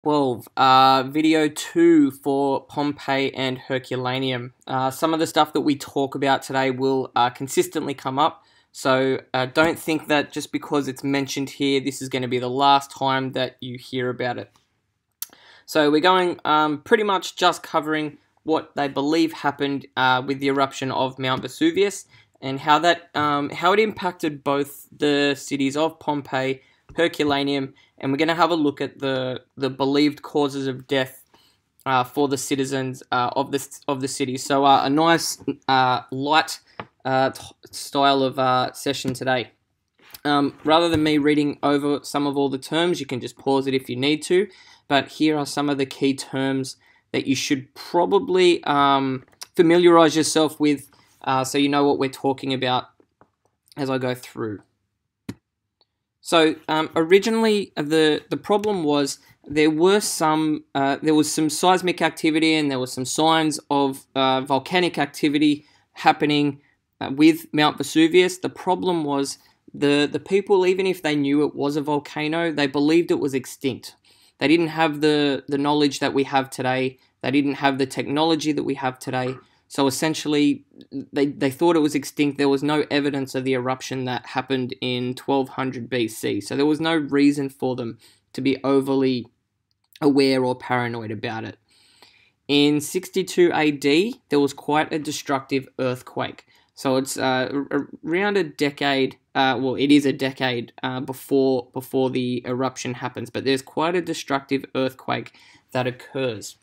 12. Video 2 for Pompeii and Herculaneum. Some of the stuff that we talk about today will consistently come up, so don't think that just because it's mentioned here, this is going to be the last time that you hear about it. So we're going pretty much just covering what they believe happened with the eruption of Mount Vesuvius and how it impacted both the cities of Pompeii, Herculaneum, and we're going to have a look at the believed causes of death for the citizens of the city. So a nice light style of session today. Rather than me reading over some of all the terms, you can just pause it if you need to. But here are some of the key terms that you should probably familiarize yourself with, so you know what we're talking about as I go through. So originally, the problem was there was some seismic activity and there was some signs of volcanic activity happening with Mount Vesuvius. The problem was the people, even if they knew it was a volcano, they believed it was extinct. They didn't have the knowledge that we have today. They didn't have the technology that we have today. So essentially, they thought it was extinct. There was no evidence of the eruption that happened in 1200 BC. So there was no reason for them to be overly aware or paranoid about it. In 62 AD, there was quite a destructive earthquake. So it's around a decade, well, it is a decade before the eruption happens, but there's quite a destructive earthquake that occurs.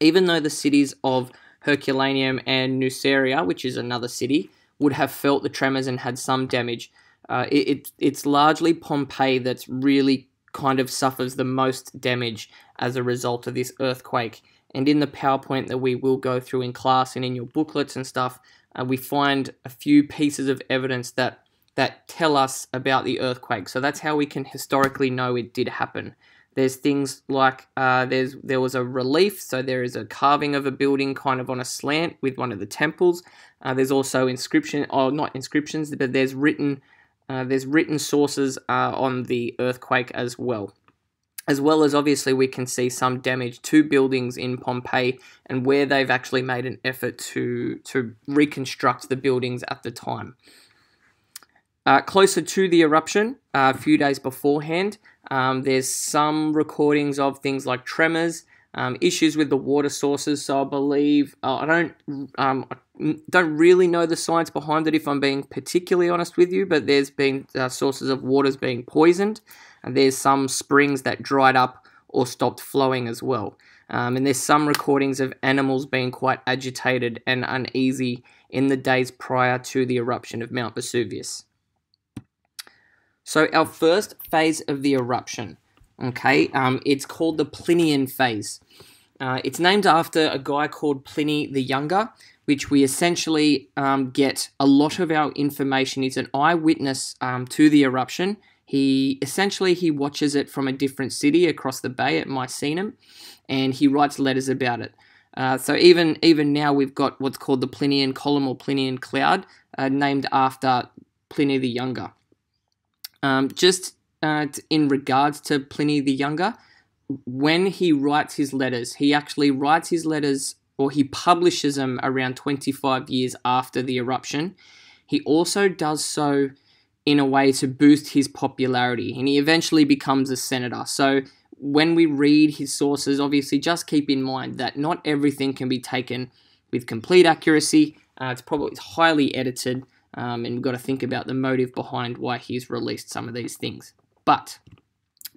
Even though the cities of Herculaneum and Nuceria, which is another city, would have felt the tremors and had some damage, it's largely Pompeii that's really kind of suffers the most damage as a result of this earthquake. And in the PowerPoint that we will go through in class and in your booklets and stuff, we find a few pieces of evidence that tell us about the earthquake. So that's how we can historically know it did happen. There's things like there was a relief, so there is a carving of a building kind of on a slant with one of the temples. There's also inscription, or not inscriptions, but there's written sources on the earthquake as well. As well as obviously we can see some damage to buildings in Pompeii and where they've actually made an effort to reconstruct the buildings at the time. Closer to the eruption, a few days beforehand, there's some recordings of things like tremors, issues with the water sources. So I believe I don't really know the science behind it, if I'm being particularly honest with you. But there's been sources of waters being poisoned, and there's some springs that dried up or stopped flowing as well. And there's some recordings of animals being quite agitated and uneasy in the days prior to the eruption of Mount Vesuvius. So our first phase of the eruption, okay, it's called the Plinian Phase. It's named after a guy called Pliny the Younger, which we essentially get a lot of our information. He's an eyewitness to the eruption. He watches it from a different city across the bay at Misenum, and he writes letters about it. So even now we've got what's called the Plinian Column or Plinian Cloud, named after Pliny the Younger. In regards to Pliny the Younger, when he writes his letters, he actually writes his letters, or he publishes them around 25 years after the eruption. He also does so in a way to boost his popularity, and he eventually becomes a senator. So when we read his sources, obviously just keep in mind that not everything can be taken with complete accuracy. It's highly edited. And we've got to think about the motive behind why he's released some of these things. But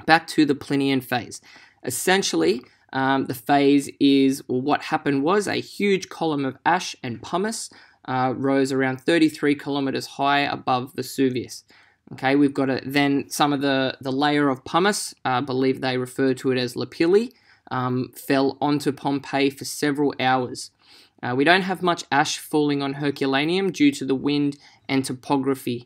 back to the Plinian Phase. Essentially, the phase is, or what happened was, a huge column of ash and pumice rose around 33 kilometers high above Vesuvius. Okay, we've got then some of the layer of pumice, I believe they refer to it as lapilli, fell onto Pompeii for several hours. We don't have much ash falling on Herculaneum due to the wind and topography.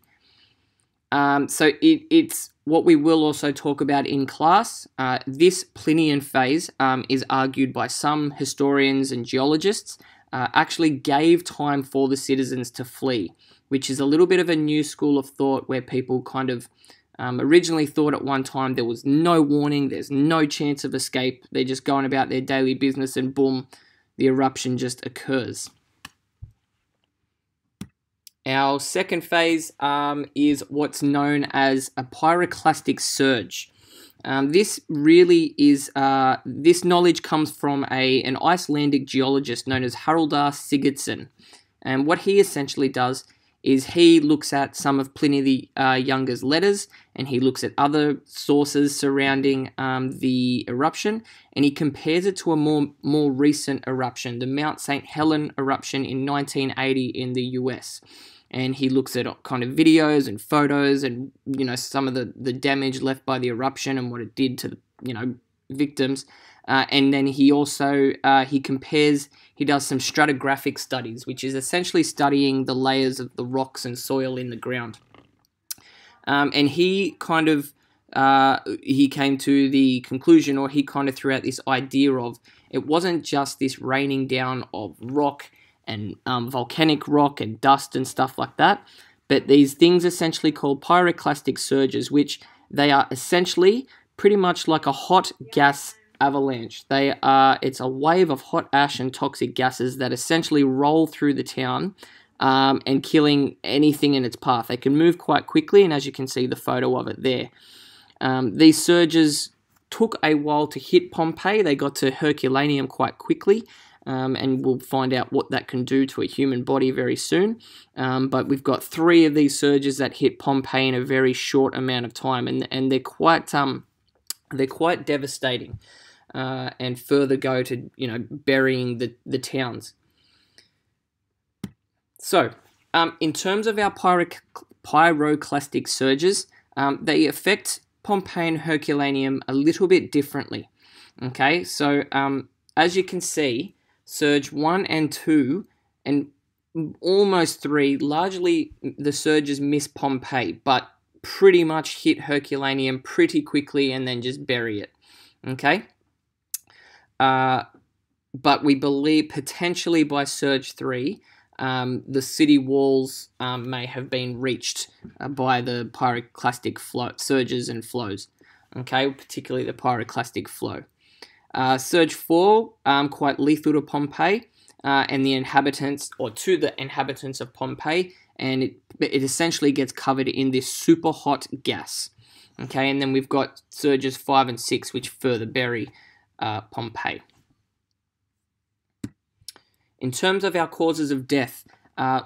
So it's what we will also talk about in class. This Plinian Phase is argued by some historians and geologists, actually gave time for the citizens to flee, which is a little bit of a new school of thought where people kind of Originally thought at one time there was no warning, there's no chance of escape, they're just going about their daily business, and boom, the eruption just occurs. Our second phase is what's known as a pyroclastic surge. This really is, this knowledge comes from an Icelandic geologist known as Haraldr Sigurdsson. And what he essentially does is he looks at some of Pliny the Younger's letters, and he looks at other sources surrounding the eruption, and he compares it to a more recent eruption, the Mount St. Helens eruption in 1980 in the US. And he looks at kind of videos and photos and, you know, some of the damage left by the eruption and what it did to the, you know, victims. And then he also, he does some stratigraphic studies, which is essentially studying the layers of the rocks and soil in the ground. And he kind of, he came to the conclusion, or he kind of threw out this idea of, it wasn't just this raining down of rock and volcanic rock and dust and stuff like that, but these things essentially called pyroclastic surges, which they are essentially pretty much like a hot gas avalanche. It's a wave of hot ash and toxic gases that essentially roll through the town and killing anything in its path. They can move quite quickly, and as you can see the photo of it there. These surges took a while to hit Pompeii. They got to Herculaneum quite quickly, and we'll find out what that can do to a human body very soon. But we've got 3 of these surges that hit Pompeii in a very short amount of time, and they're quite devastating, and further go to, you know, burying the towns. So, in terms of our pyroclastic surges, they affect Pompeii and Herculaneum a little bit differently. Okay, so as you can see, Surge 1 and 2 and almost 3, largely the surges miss Pompeii, but pretty much hit Herculaneum pretty quickly and then just bury it. Okay? But we believe potentially by Surge 3, the city walls may have been reached by the pyroclastic surges and flows. Okay, particularly the pyroclastic flow. Surge 4, quite lethal to Pompeii and the inhabitants, or to the inhabitants of Pompeii, and it essentially gets covered in this super hot gas. Okay, and then we've got surges 5 and 6, which further bury Pompeii. In terms of our causes of death,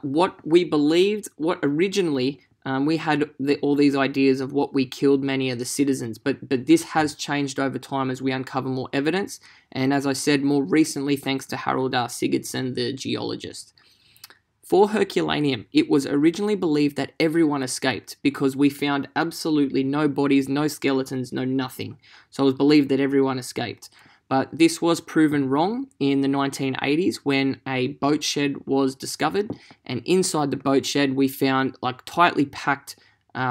what originally we had all these ideas of what we killed many of the citizens, but this has changed over time as we uncover more evidence, and as I said, more recently thanks to Haraldr Sigurdsson, the geologist. For Herculaneum, it was originally believed that everyone escaped because we found absolutely no bodies, no skeletons, no nothing. So it was believed that everyone escaped. But this was proven wrong in the 1980s when a boat shed was discovered, and inside the boat shed we found like tightly packed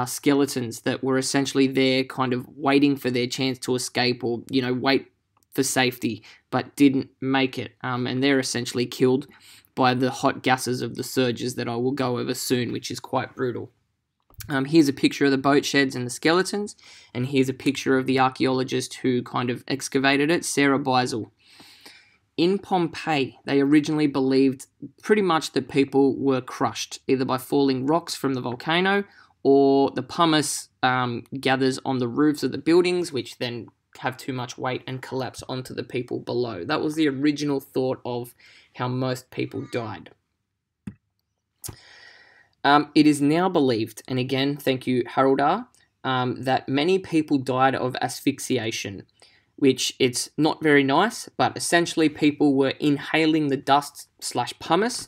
skeletons that were essentially there kind of waiting for their chance to escape, or, you know, wait for safety, but didn't make it. And they're essentially killed by the hot gases of the surges that I will go over soon, which is quite brutal. Here's a picture of the boat sheds and the skeletons, and here's a picture of the archaeologist who kind of excavated it, Sarah Beisel. In Pompeii, they originally believed pretty much that people were crushed, either by falling rocks from the volcano, or the pumice gathers on the roofs of the buildings, which then have too much weight and collapse onto the people below. That was the original thought of how most people died. It is now believed, and again, thank you, Haraldr, that many people died of asphyxiation, which it's not very nice, but essentially people were inhaling the dust / pumice,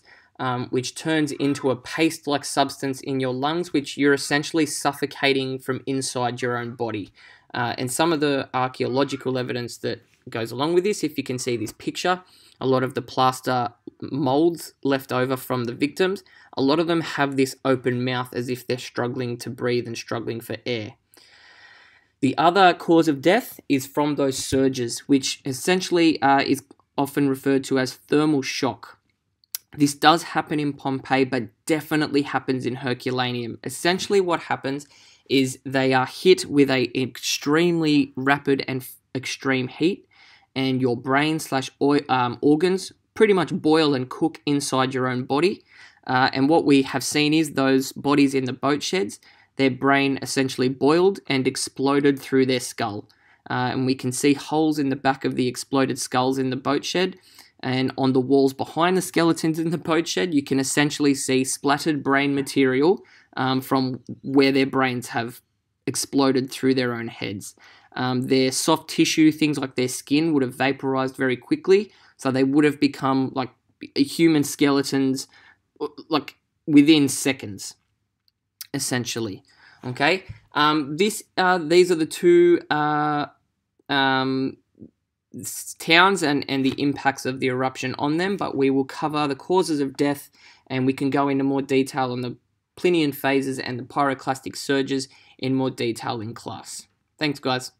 which turns into a paste-like substance in your lungs, which you're essentially suffocating from inside your own body. And some of the archaeological evidence that goes along with this, if you can see this picture, a lot of the plaster molds left over from the victims, a lot of them have this open mouth as if they're struggling to breathe and struggling for air. The other cause of death is from those surges, which essentially is often referred to as thermal shock. This does happen in Pompeii, but definitely happens in Herculaneum. Essentially what happens is they are hit with a extremely rapid and extreme heat, and your brain slash organs pretty much boil and cook inside your own body. And what we have seen is those bodies in the boat sheds, their brain essentially boiled and exploded through their skull. And we can see holes in the back of the exploded skulls in the boat shed. And on the walls behind the skeletons in the boat shed, you can essentially see splattered brain material from where their brains have exploded through their own heads. Their soft tissue, things like their skin, would have vaporized very quickly, so they would have become like human skeletons, like within seconds, essentially. Okay, these are the two towns and the impacts of the eruption on them, but we will cover the causes of death, and we can go into more detail on the Plinian phases and the pyroclastic surges in more detail in class. Thanks, guys.